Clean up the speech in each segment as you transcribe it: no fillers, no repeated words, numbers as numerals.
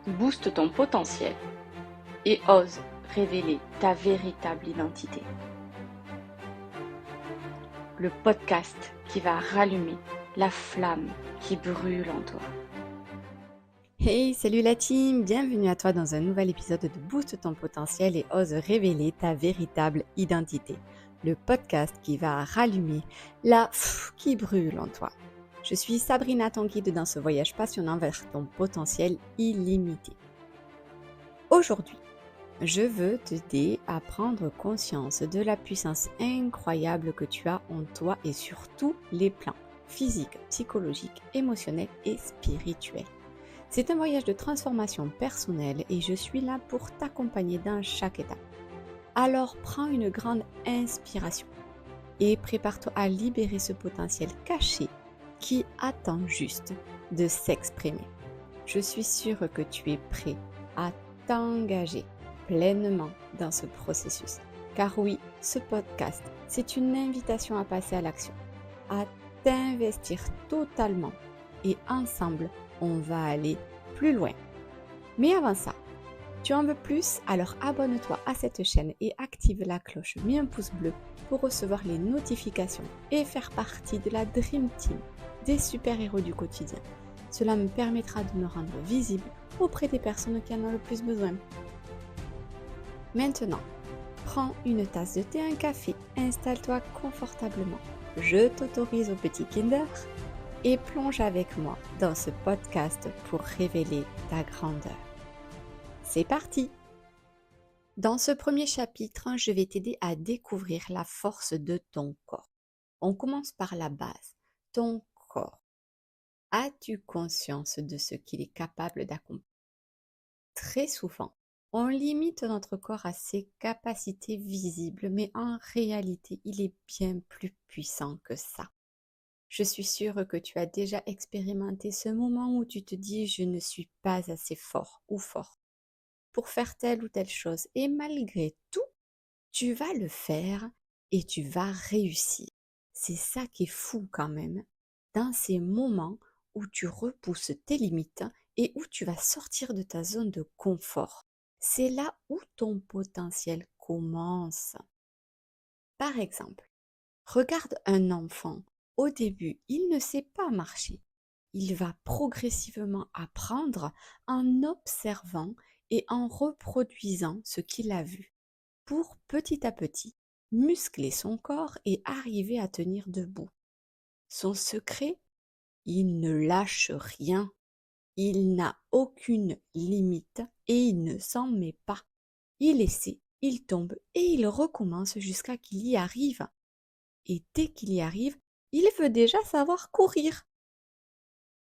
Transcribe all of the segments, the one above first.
booste ton potentiel et ose révéler ta véritable identité. Le podcast qui va rallumer la flamme qui brûle en toi. Hey, salut la team! Bienvenue à toi dans un nouvel épisode de Booste ton potentiel et ose révéler ta véritable identité. Le podcast qui va rallumer la qui brûle en toi. Je suis Sabrina, ton guide dans ce voyage passionnant vers ton potentiel illimité. Aujourd'hui, je veux t'aider à prendre conscience de la puissance incroyable que tu as en toi et sur tous les plans, physique, psychologique, émotionnel et spirituel. C'est un voyage de transformation personnelle et je suis là pour t'accompagner dans chaque étape. Alors prends une grande inspiration et prépare-toi à libérer ce potentiel caché qui attend juste de s'exprimer. Je suis sûre que tu es prêt à t'engager pleinement dans ce processus. Car oui, ce podcast, c'est une invitation à passer à l'action, à t'investir totalement et ensemble, on va aller plus loin. Mais avant ça, tu en veux plus? Alors abonne-toi à cette chaîne et active la cloche, mets un pouce bleu pour recevoir les notifications et faire partie de la Dream Team des super-héros du quotidien. Cela me permettra de me rendre visible auprès des personnes qui en ont le plus besoin. Maintenant, prends une tasse de thé, un café, installe-toi confortablement. Je t'autorise au petit Kinder et plonge avec moi dans ce podcast pour révéler ta grandeur. C'est parti! Dans ce premier chapitre, je vais t'aider à découvrir la force de ton corps. On commence par la base, ton corps. As-tu conscience de ce qu'il est capable d'accomplir? Très souvent, on limite notre corps à ses capacités visibles, mais en réalité, il est bien plus puissant que ça. Je suis sûre que tu as déjà expérimenté ce moment où tu te dis « je ne suis pas assez fort ou forte pour faire telle ou telle chose » et malgré tout, tu vas le faire et tu vas réussir. C'est ça qui est fou quand même, dans ces moments où tu repousses tes limites et où tu vas sortir de ta zone de confort. C'est là où ton potentiel commence. Par exemple, regarde un enfant. Au début, il ne sait pas marcher. Il va progressivement apprendre en observant et en reproduisant ce qu'il a vu, pour petit à petit muscler son corps et arriver à tenir debout. Son secret, il ne lâche rien. Il n'a aucune limite et il ne s'en met pas. Il essaie, il tombe et il recommence jusqu'à qu'il y arrive. Et dès qu'il y arrive, il veut déjà savoir courir.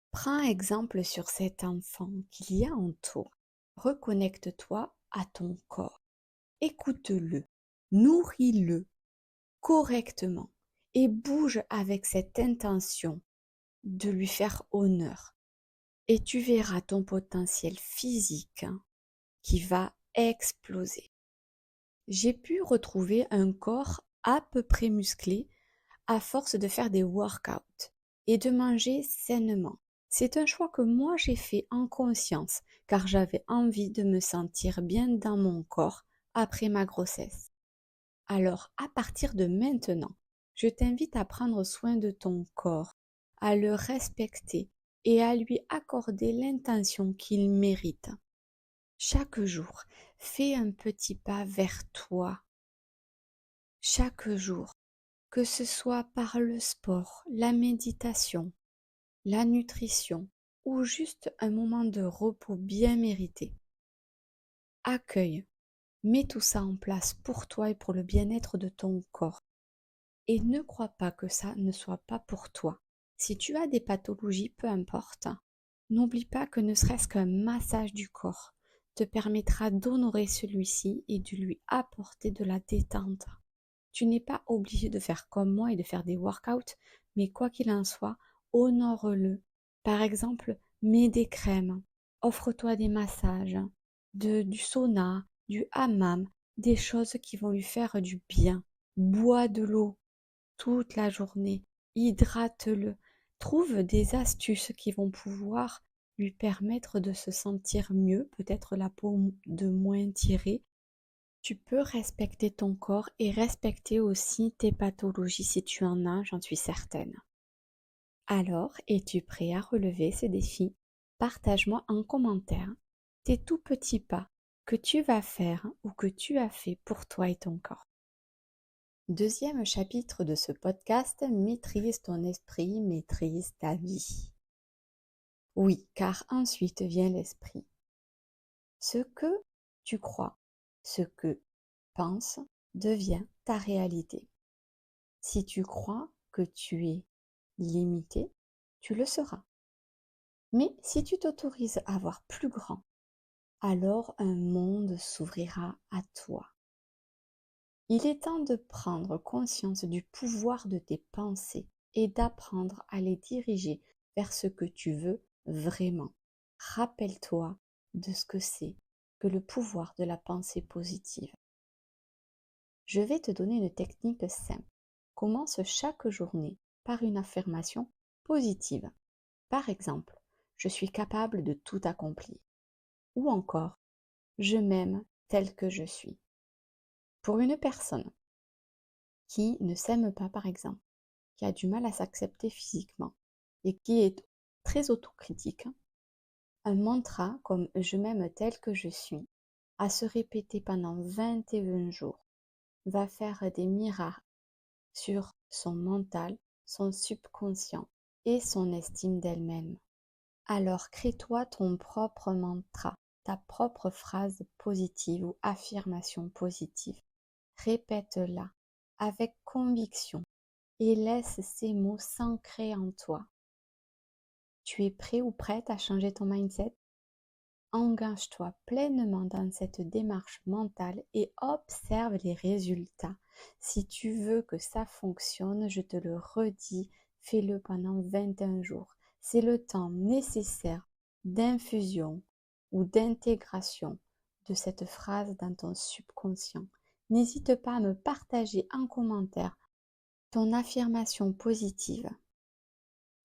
Prends exemple sur cet enfant qu'il y a en toi. Reconnecte-toi à ton corps. Écoute-le, nourris-le correctement et bouge avec cette intention de lui faire honneur. Et tu verras ton potentiel physique qui va exploser. J'ai pu retrouver un corps à peu près musclé à force de faire des workouts et de manger sainement. C'est un choix que moi j'ai fait en conscience car j'avais envie de me sentir bien dans mon corps après ma grossesse. Alors à partir de maintenant, je t'invite à prendre soin de ton corps, à le respecter et à lui accorder l'intention qu'il mérite. Chaque jour, fais un petit pas vers toi. Chaque jour, que ce soit par le sport, la méditation, la nutrition ou juste un moment de repos bien mérité. Accueille, mets tout ça en place pour toi et pour le bien-être de ton corps. Et ne crois pas que ça ne soit pas pour toi. Si tu as des pathologies, peu importe, n'oublie pas que ne serait-ce qu'un massage du corps te permettra d'honorer celui-ci et de lui apporter de la détente. Tu n'es pas obligé de faire comme moi et de faire des workouts, mais quoi qu'il en soit, honore-le. Par exemple, mets des crèmes, offre-toi des massages, du sauna, du hammam, des choses qui vont lui faire du bien. Bois de l'eau toute la journée, hydrate-le. Trouve des astuces qui vont pouvoir lui permettre de se sentir mieux, peut-être la peau de moins tirée. Tu peux respecter ton corps et respecter aussi tes pathologies si tu en as, j'en suis certaine. Alors, es-tu prêt à relever ce défi? Partage-moi en commentaire tes tout petits pas que tu vas faire ou que tu as fait pour toi et ton corps. Deuxième chapitre de ce podcast, maîtrise ton esprit, maîtrise ta vie. Oui, car ensuite vient l'esprit. Ce que tu crois, ce que penses, devient ta réalité. Si tu crois que tu es limité, tu le seras. Mais si tu t'autorises à voir plus grand, alors un monde s'ouvrira à toi. Il est temps de prendre conscience du pouvoir de tes pensées et d'apprendre à les diriger vers ce que tu veux vraiment. Rappelle-toi de ce que c'est que le pouvoir de la pensée positive. Je vais te donner une technique simple. Commence chaque journée par une affirmation positive. Par exemple, je suis capable de tout accomplir. Ou encore, je m'aime tel que je suis. Pour une personne qui ne s'aime pas, par exemple, qui a du mal à s'accepter physiquement et qui est très autocritique, un mantra comme je m'aime tel que je suis, à se répéter pendant 21 jours, va faire des miracles sur son mental, son subconscient et son estime d'elle-même. Alors crée-toi ton propre mantra, ta propre phrase positive ou affirmation positive. Répète-la avec conviction et laisse ces mots s'ancrer en toi. Tu es prêt ou prête à changer ton mindset? Engage-toi pleinement dans cette démarche mentale et observe les résultats. Si tu veux que ça fonctionne, je te le redis, fais-le pendant 21 jours. C'est le temps nécessaire d'infusion ou d'intégration de cette phrase dans ton subconscient. N'hésite pas à me partager en commentaire ton affirmation positive.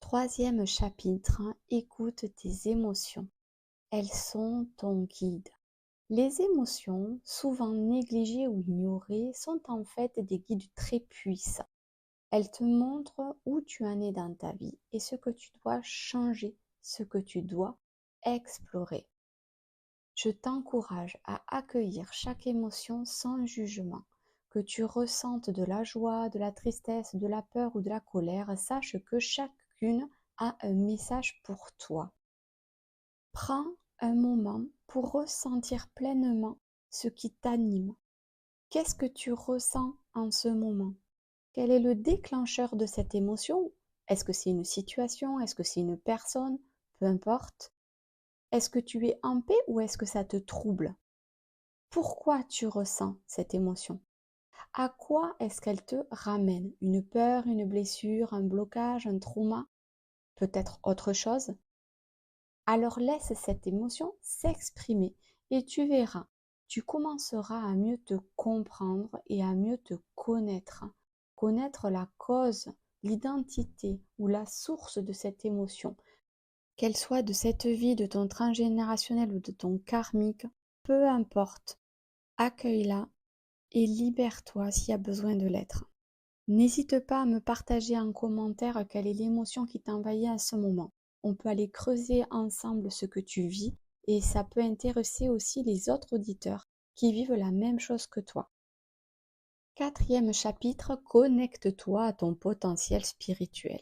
Troisième chapitre, écoute tes émotions. Elles sont ton guide. Les émotions, souvent négligées ou ignorées, sont en fait des guides très puissants. Elles te montrent où tu en es dans ta vie et ce que tu dois changer, ce que tu dois explorer. Je t'encourage à accueillir chaque émotion sans jugement. Que tu ressentes de la joie, de la tristesse, de la peur ou de la colère, sache que chacune a un message pour toi. Prends un moment pour ressentir pleinement ce qui t'anime. Qu'est-ce que tu ressens en ce moment? Quel est le déclencheur de cette émotion? Est-ce que c'est une situation? Est-ce que c'est une personne? Peu importe. Est-ce que tu es en paix ou est-ce que ça te trouble? Pourquoi tu ressens cette émotion? À quoi est-ce qu'elle te ramène? Une peur, une blessure, un blocage, un trauma? Peut-être autre chose? Alors laisse cette émotion s'exprimer et tu verras, tu commenceras à mieux te comprendre et à mieux te connaître. Connaître la cause, l'identité ou la source de cette émotion. Qu'elle soit de cette vie, de ton transgénérationnel ou de ton karmique, peu importe, accueille-la et libère-toi s'il y a besoin de l'être. N'hésite pas à me partager en commentaire quelle est l'émotion qui t'envahit à ce moment. On peut aller creuser ensemble ce que tu vis et ça peut intéresser aussi les autres auditeurs qui vivent la même chose que toi. Quatrième chapitre, connecte-toi à ton potentiel spirituel.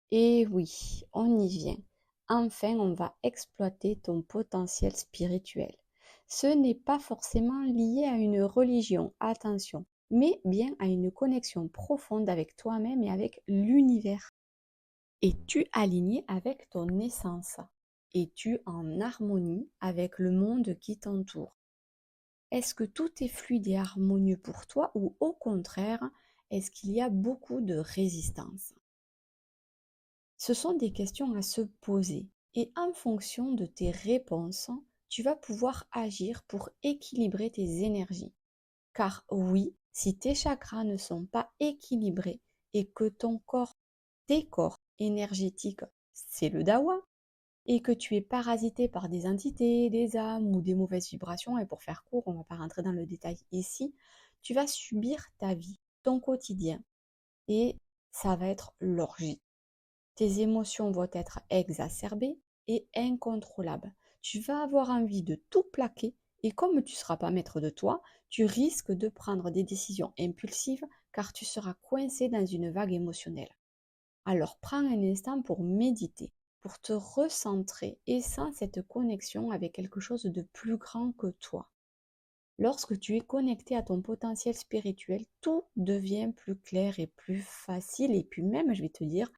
Et oui, on y vient. Enfin, on va exploiter ton potentiel spirituel. Ce n'est pas forcément lié à une religion, attention, mais bien à une connexion profonde avec toi-même et avec l'univers. Es-tu aligné avec ton essence? Es-tu en harmonie avec le monde qui t'entoure? Est-ce que tout est fluide et harmonieux pour toi ou au contraire, est-ce qu'il y a beaucoup de résistance? Ce sont des questions à se poser et en fonction de tes réponses, tu vas pouvoir agir pour équilibrer tes énergies. Car oui, si tes chakras ne sont pas équilibrés et que ton corps, tes corps énergétiques, c'est le dawa, et que tu es parasité par des entités, des âmes ou des mauvaises vibrations, et pour faire court, on ne va pas rentrer dans le détail ici, tu vas subir ta vie, ton quotidien, et ça va être l'orgie. Tes émotions vont être exacerbées et incontrôlables. Tu vas avoir envie de tout plaquer et comme tu ne seras pas maître de toi, tu risques de prendre des décisions impulsives car tu seras coincé dans une vague émotionnelle. Alors prends un instant pour méditer, pour te recentrer et sens cette connexion avec quelque chose de plus grand que toi. Lorsque tu es connecté à ton potentiel spirituel, tout devient plus clair et plus facile et puis même, je vais te dire,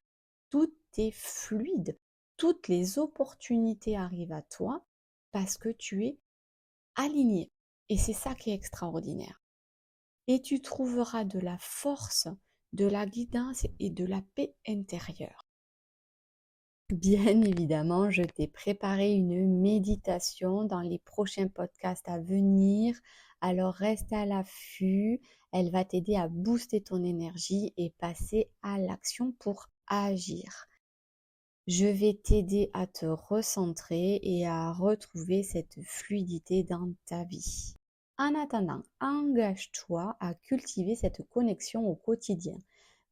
tout est fluide. Toutes les opportunités arrivent à toi parce que tu es aligné. Et c'est ça qui est extraordinaire. Et tu trouveras de la force, de la guidance et de la paix intérieure. Bien évidemment, je t'ai préparé une méditation dans les prochains podcasts à venir. Alors reste à l'affût. Elle va t'aider à booster ton énergie et passer à l'action pour agir. Je vais t'aider à te recentrer et à retrouver cette fluidité dans ta vie. En attendant, engage-toi à cultiver cette connexion au quotidien,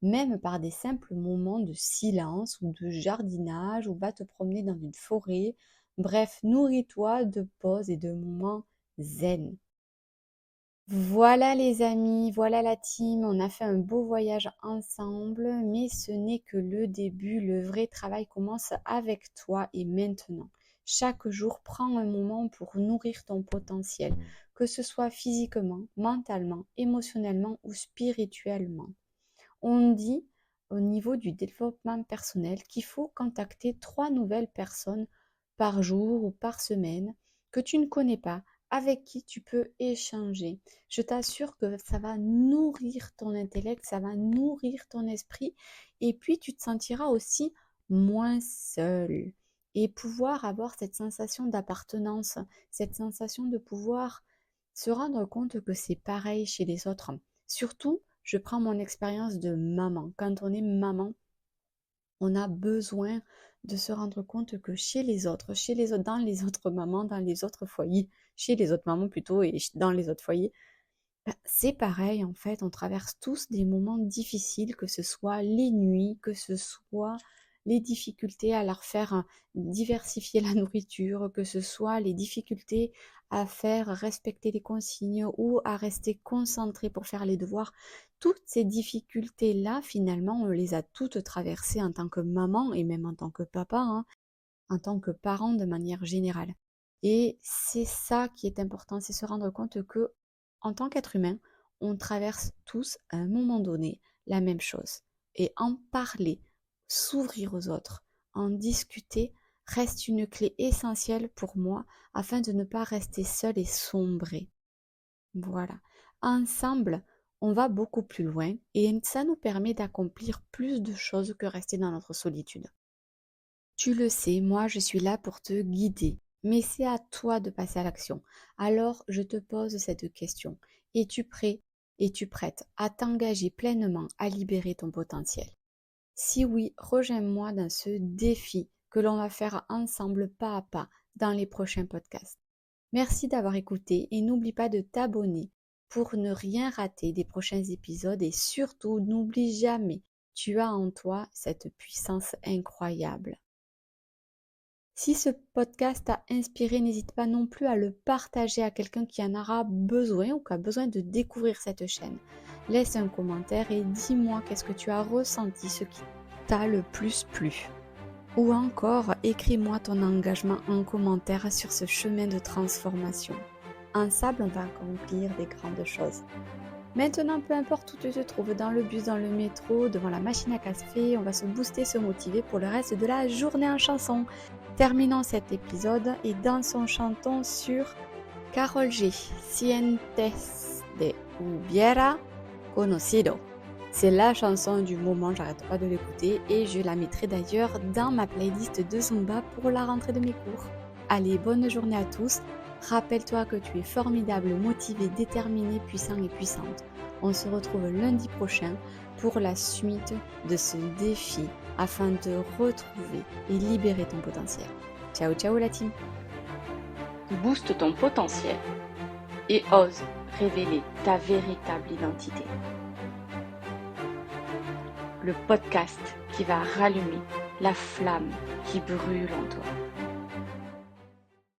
même par des simples moments de silence ou de jardinage ou va te promener dans une forêt. Bref, nourris-toi de pauses et de moments zen. Voilà les amis, voilà la team, on a fait un beau voyage ensemble, mais ce n'est que le début, le vrai travail commence avec toi et maintenant. Chaque jour, prends un moment pour nourrir ton potentiel, que ce soit physiquement, mentalement, émotionnellement ou spirituellement. On dit au niveau du développement personnel qu'il faut contacter 3 nouvelles personnes par jour ou par semaine que tu ne connais pas, avec qui tu peux échanger. Je t'assure que ça va nourrir ton intellect, ça va nourrir ton esprit et puis tu te sentiras aussi moins seul et pouvoir avoir cette sensation d'appartenance, cette sensation de pouvoir se rendre compte que c'est pareil chez les autres. Surtout, je prends mon expérience de maman. Quand on est maman, on a besoin de se rendre compte que chez les autres, dans les autres mamans, dans les autres foyers, chez les autres mamans plutôt et dans les autres foyers, c'est pareil en fait, on traverse tous des moments difficiles, que ce soit les nuits, que ce soit les difficultés à leur faire diversifier la nourriture, que ce soit les difficultés à faire respecter les consignes ou à rester concentré pour faire les devoirs. Toutes ces difficultés-là, finalement, on les a toutes traversées en tant que maman et même en tant que papa, hein, en tant que parent de manière générale. Et c'est ça qui est important, c'est se rendre compte que en tant qu'être humain, on traverse tous à un moment donné la même chose. Et en parler, s'ouvrir aux autres, en discuter, reste une clé essentielle pour moi afin de ne pas rester seul et sombrer. Voilà. Ensemble, on va beaucoup plus loin et ça nous permet d'accomplir plus de choses que rester dans notre solitude. Tu le sais, moi je suis là pour te guider, mais c'est à toi de passer à l'action. Alors je te pose cette question. Es-tu prêt? Es-tu prête à t'engager pleinement à libérer ton potentiel? Si oui, rejoins-moi dans ce défi que l'on va faire ensemble pas à pas dans les prochains podcasts. Merci d'avoir écouté et n'oublie pas de t'abonner pour ne rien rater des prochains épisodes et surtout n'oublie jamais, tu as en toi cette puissance incroyable. Si ce podcast t'a inspiré, n'hésite pas non plus à le partager à quelqu'un qui en aura besoin ou qui a besoin de découvrir cette chaîne. Laisse un commentaire et dis-moi qu'est-ce que tu as ressenti, ce qui t'a le plus plu. Ou encore, écris-moi ton engagement en commentaire sur ce chemin de transformation. Ensemble, on va accomplir des grandes choses. Maintenant, peu importe où tu te trouves, dans le bus, dans le métro, devant la machine à café, on va se booster, se motiver pour le reste de la journée en chanson. Terminons cet épisode et dansons, chantons sur Karol G. Si antes de hubiera conocido. C'est la chanson du moment, j'arrête pas de l'écouter et je la mettrai d'ailleurs dans ma playlist de Zumba pour la rentrée de mes cours. Allez, bonne journée à tous. Rappelle-toi que tu es formidable, motivé, déterminé, puissant et puissante. On se retrouve lundi prochain pour la suite de ce défi afin de retrouver et libérer ton potentiel. Ciao ciao la team. Booste ton potentiel et ose révéler ta véritable identité. Le podcast qui va rallumer la flamme qui brûle en toi.